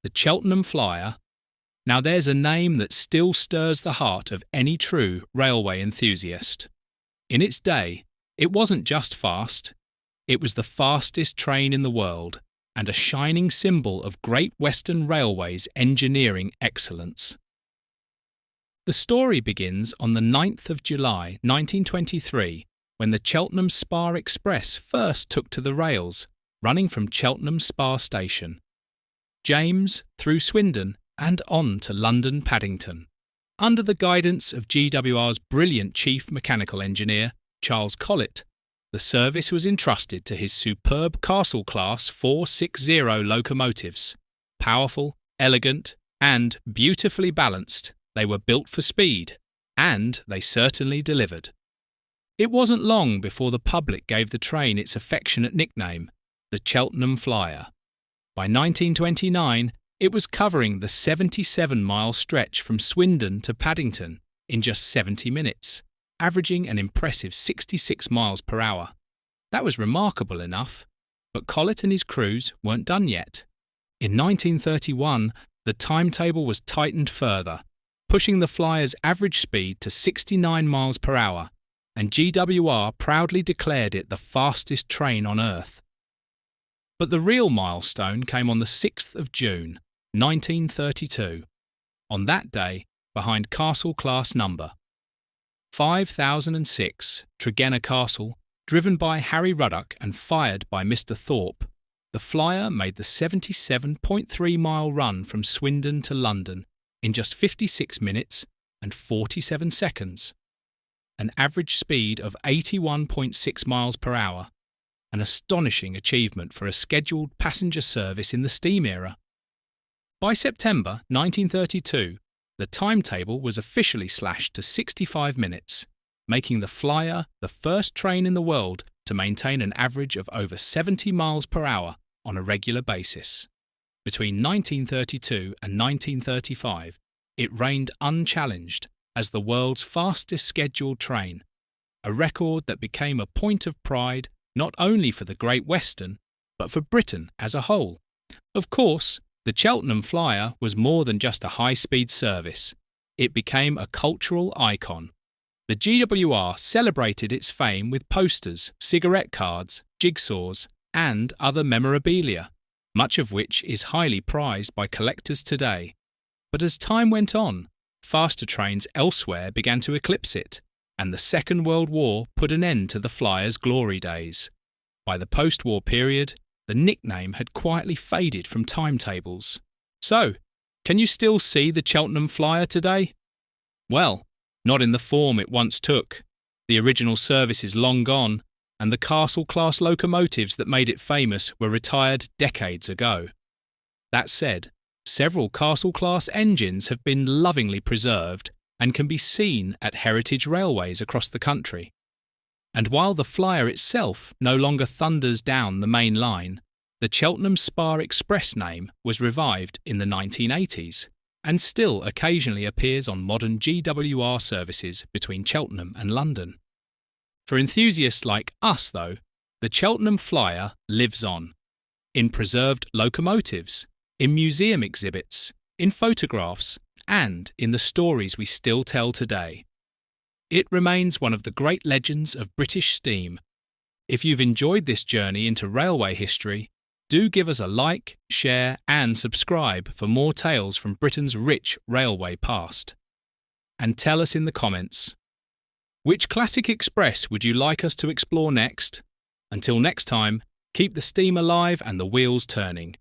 the Cheltenham Flyer. Now there's a name that still stirs the heart of any true railway enthusiast. In its day, it wasn't just fast, it was the fastest train in the world and a shining symbol of Great Western Railway's engineering excellence. The story begins on the 9th of July 1923 when the Cheltenham Spa Express first took to the rails, running from Cheltenham Spa Station, James through Swindon and on to London Paddington. Under the guidance of GWR's brilliant chief mechanical engineer, Charles Collett, the service was entrusted to his superb Castle Class 460 locomotives. Powerful, elegant, and beautifully balanced, they were built for speed, and they certainly delivered. It wasn't long before the public gave the train its affectionate nickname, the Cheltenham Flyer. By 1929, it was covering the 77-mile stretch from Swindon to Paddington in just 70 minutes, averaging an impressive 66 miles per hour. That was remarkable enough, but Collett and his crews weren't done yet. In 1931, the timetable was tightened further, pushing the Flyer's average speed to 69 miles per hour, and GWR proudly declared it the fastest train on Earth. But the real milestone came on the 6th of June, 1932. On that day, behind Castle Class number 5006, Tregenna Castle, driven by Harry Ruddock and fired by Mr. Thorpe, the Flyer made the 77.3-mile run from Swindon to London in just 56 minutes and 47 seconds. An average speed of 81.6 miles per hour, an astonishing achievement for a scheduled passenger service in the steam era. By September 1932, the timetable was officially slashed to 65 minutes, making the Flyer the first train in the world to maintain an average of over 70 miles per hour on a regular basis. Between 1932 and 1935, it reigned unchallenged as the world's fastest scheduled train, a record that became a point of pride not only for the Great Western, but for Britain as a whole. Of course, the Cheltenham Flyer was more than just a high-speed service. It became a cultural icon. The GWR celebrated its fame with posters, cigarette cards, jigsaws, and other memorabilia, much of which is highly prized by collectors today. But as time went on, faster trains elsewhere began to eclipse it, and the Second World War put an end to the Flyer's glory days. By the post-war period, the nickname had quietly faded from timetables. So, can you still see the Cheltenham Flyer today? Well, not in the form it once took. The original service is long gone, and the Castle-class locomotives that made it famous were retired decades ago. That said, several Castle-class engines have been lovingly preserved and can be seen at heritage railways across the country. And while the Flyer itself no longer thunders down the main line, the Cheltenham Spa Express name was revived in the 1980s and still occasionally appears on modern GWR services between Cheltenham and London. For enthusiasts like us, though, the Cheltenham Flyer lives on, in preserved locomotives, in museum exhibits, in photographs, and in the stories we still tell today. It remains one of the great legends of British steam. If you've enjoyed this journey into railway history, do give us a like, share, and subscribe for more tales from Britain's rich railway past. And tell us in the comments, which classic express would you like us to explore next? Until next time, keep the steam alive and the wheels turning.